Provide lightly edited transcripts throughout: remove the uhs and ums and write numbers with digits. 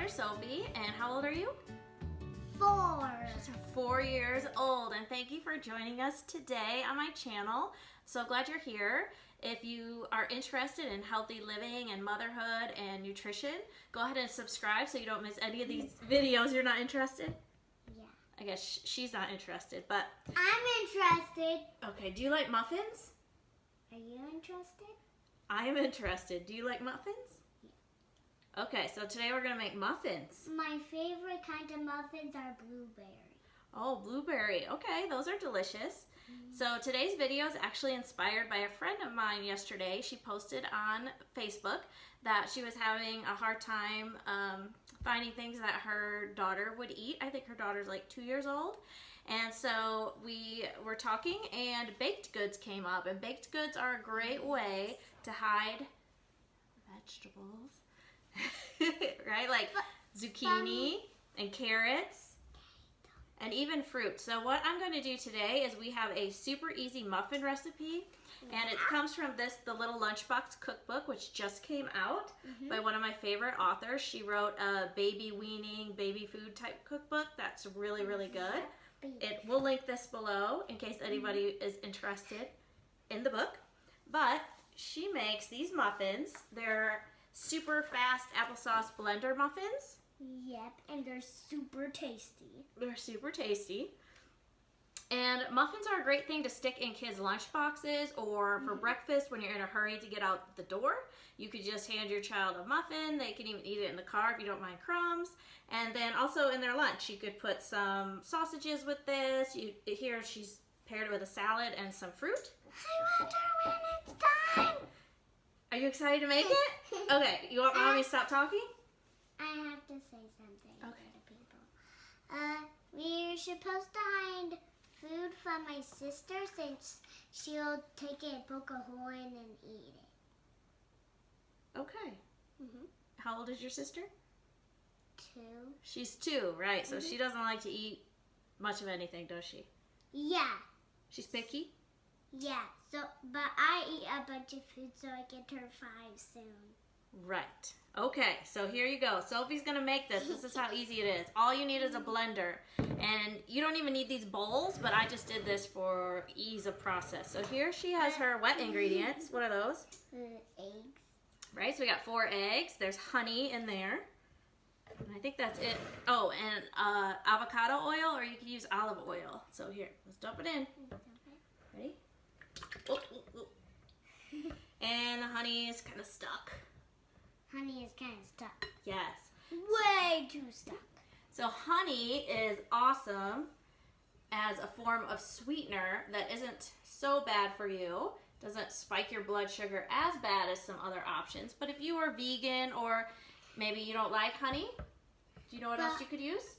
daughter Sophie, and how old are you? 4. She's 4 years old, and thank you for joining us today on my channel. So glad you're here. If you are interested in healthy living and motherhood and nutrition, go ahead and subscribe so you don't miss any of these videos. You're not interested? Yeah. I guess she's not interested, but... I'm interested. Okay, do you like muffins? Are you interested? I am interested. Do you like muffins? Yeah. Okay, so today we're going to make muffins. My favorite kind of muffins are blueberry. Oh, blueberry. Okay, those are delicious. So today's video is actually inspired by a friend of mine yesterday. She posted on Facebook that she was having a hard time finding things that her daughter would eat. I think her daughter's like 2 years old. And so we were talking and baked goods came up. And baked goods are a great way to hide vegetables, right? Like zucchini and carrots. And even fruit. So what I'm going to do today is we have a super easy muffin recipe, and it comes from the Little Lunchbox Cookbook, which just came out by one of my favorite authors. She wrote a baby weaning, baby food type cookbook that's really, really good. We'll link this below in case anybody is interested in the book. But she makes these muffins. They're super fast applesauce blender muffins. Yep, and they're super tasty. They're super tasty. And muffins are a great thing to stick in kids' lunch boxes or for breakfast when you're in a hurry to get out the door. You could just hand your child a muffin. They can even eat it in the car if you don't mind crumbs. And then also in their lunch, you could put some sausages with this. Here she's paired it with a salad and some fruit. I wonder when it's time. Are you excited to make it? Okay, you want me to stop talking? I have to say something to the people. We're supposed to hide food from my sister since she'll take it, poke a hole in, and eat it. Okay. How old is your sister? 2. She's 2, right? So she doesn't like to eat much of anything, does she? Yeah. She's picky? Yeah. But I eat a bunch of food, so I get her 5 soon. Right. Okay, so here you go. Sophie's going to make this. This is how easy it is. All you need is a blender. And you don't even need these bowls, but I just did this for ease of process. So here she has her wet ingredients. What are those? Eggs. Right, so we got 4 eggs. There's honey in there. And I think that's it. Oh, and avocado oil, or you can use olive oil. So here, let's dump it in. Ready? Oh, oh, oh. And the honey is kind of stuck. Honey is kind of stuck. Yes. Way too stuck. So honey is awesome as a form of sweetener that isn't so bad for you. Doesn't spike your blood sugar as bad as some other options. But if you are vegan or maybe you don't like honey, do you know what else you could use?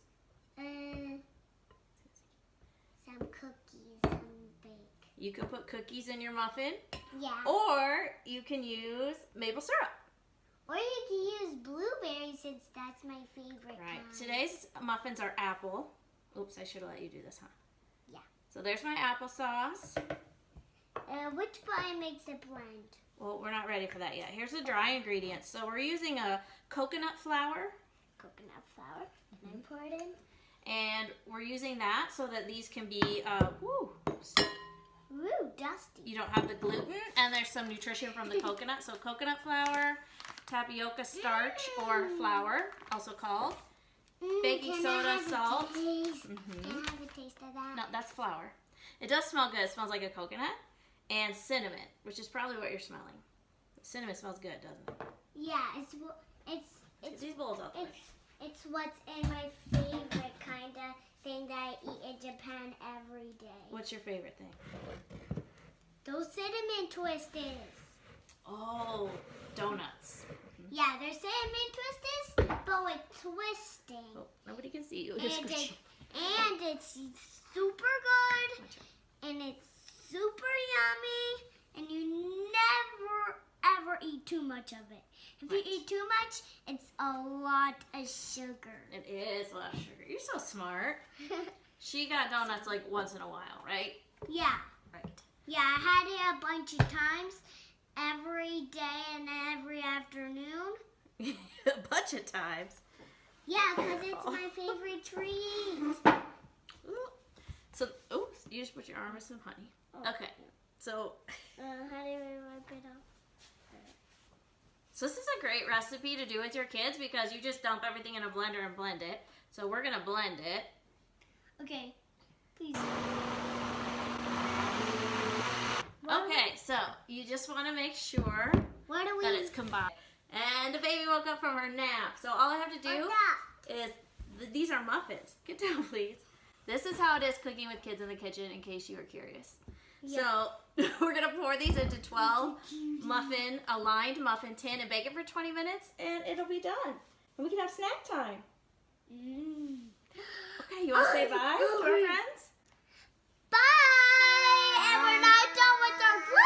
Some cookies, some bake. You could put cookies in your muffin. Yeah. Or you can use maple syrup. Or you can use blueberries since that's my favorite Right. kind. Today's muffins are apple. Oops, I should have let you do this, huh? Yeah. So there's my applesauce. Which button makes it blend? Well, we're not ready for that yet. Here's the dry ingredients. So we're using a coconut flour. Coconut flour. And I pour it in. And we're using that so that these can be, Woo, dusty. you don't have the gluten. And there's some nutrition from the coconut. So coconut flour, tapioca starch or flour, also called. Baking soda, salt. Can I have a taste of that? No, that's flour. It does smell good. It smells like a coconut. And cinnamon, which is probably what you're smelling. Cinnamon smells good, doesn't it? Yeah, it's Get these bowls out the way. It's what's in my favorite kind of thing that I eat in Japan every day. What's your favorite thing? Those cinnamon twisters. Oh, donuts. Yeah, they're cinnamon twisters, but with twisting. Oh, nobody can see you. And it's super good, and it's super yummy, and you never ever eat too much of it. If you eat too much, it's a lot of sugar. It is a lot of sugar. You're so smart. She got donuts like once in a while, right? Yeah. Right. Yeah, I had it a bunch of times every day and every afternoon. A bunch of times. Yeah, because it's my favorite treat. So, oops, you just put your arm in some honey. Okay, so. How do I wipe it off? So this is a great recipe to do with your kids because you just dump everything in a blender and blend it. So we're gonna blend it. Okay, please. Okay, so you just want to make sure that it's combined. And the baby woke up from her nap. So all I have to do is, these are muffins. Get down, please. This is how it is cooking with kids in the kitchen, in case you were curious. Yeah. So we're going to pour these into 12 aligned muffin tin and bake it for 20 minutes, and it'll be done. And we can have snack time. Okay, you want to say bye to our friends? Bye! And we're not done with our blender!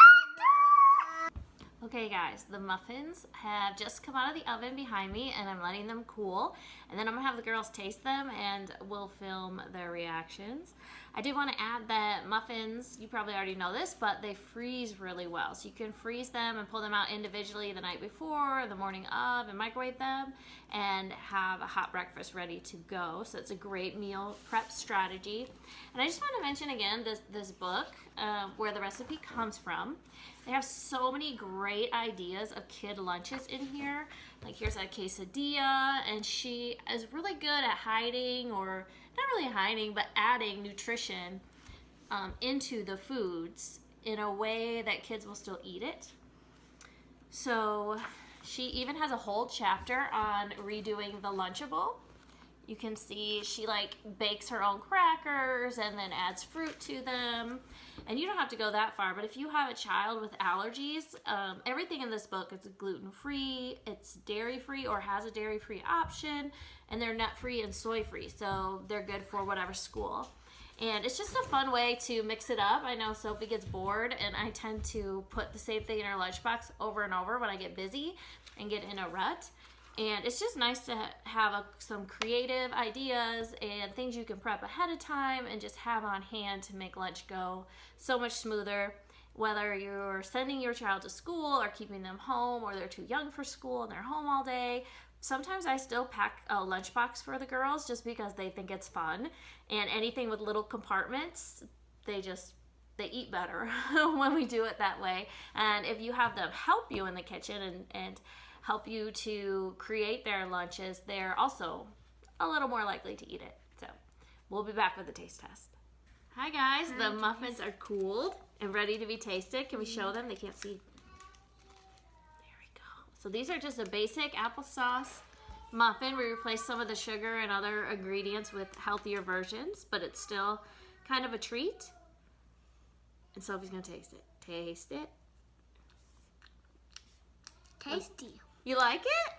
Okay guys, the muffins have just come out of the oven behind me and I'm letting them cool. And then I'm gonna have the girls taste them and we'll film their reactions. I do want to add that muffins, you probably already know this, but they freeze really well. So you can freeze them and pull them out individually the night before, the morning of, and microwave them and have a hot breakfast ready to go. So it's a great meal prep strategy. And I just want to mention again this book where the recipe comes from. They have so many great ideas of kid lunches in here. Like here's a quesadilla, and she is really good at hiding, or not really hiding, but adding nutrition into the foods in a way that kids will still eat it. So she even has a whole chapter on redoing the Lunchable. You can see she like bakes her own crackers and then adds fruit to them. And you don't have to go that far, but if you have a child with allergies, everything in this book is gluten-free, it's dairy-free or has a dairy-free option, and they're nut-free and soy-free, so they're good for whatever school. And it's just a fun way to mix it up. I know Sophie gets bored, and I tend to put the same thing in her lunchbox over and over when I get busy and get in a rut. And it's just nice to have some creative ideas and things you can prep ahead of time and just have on hand to make lunch go so much smoother. Whether you're sending your child to school or keeping them home, or they're too young for school and they're home all day. Sometimes I still pack a lunchbox for the girls just because they think it's fun. And anything with little compartments, they eat better when we do it that way. And if you have them help you in the kitchen and help you to create their lunches, they're also a little more likely to eat it. So we'll be back with the taste test. Hi guys, the muffins are cooled and ready to be tasted. Can we show them? They can't see. There we go. So these are just a basic applesauce muffin. We replaced some of the sugar and other ingredients with healthier versions, but it's still kind of a treat. And Sophie's gonna taste it. Taste it. Tasty. You like it?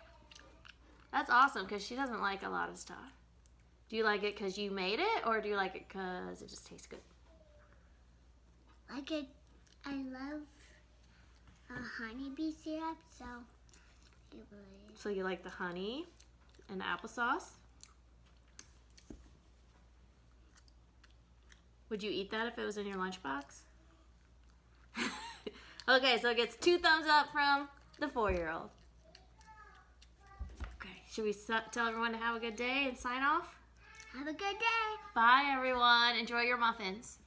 That's awesome, because she doesn't like a lot of stuff. Do you like it because you made it, or do you like it because it just tastes good? Like it, I love honeybee syrup, so it would. So you like the honey and the applesauce? Would you eat that if it was in your lunchbox? Okay, so it gets 2 thumbs up from the 4-year-old. Okay, should we tell everyone to have a good day and sign off? Have a good day. Bye, everyone. Enjoy your muffins.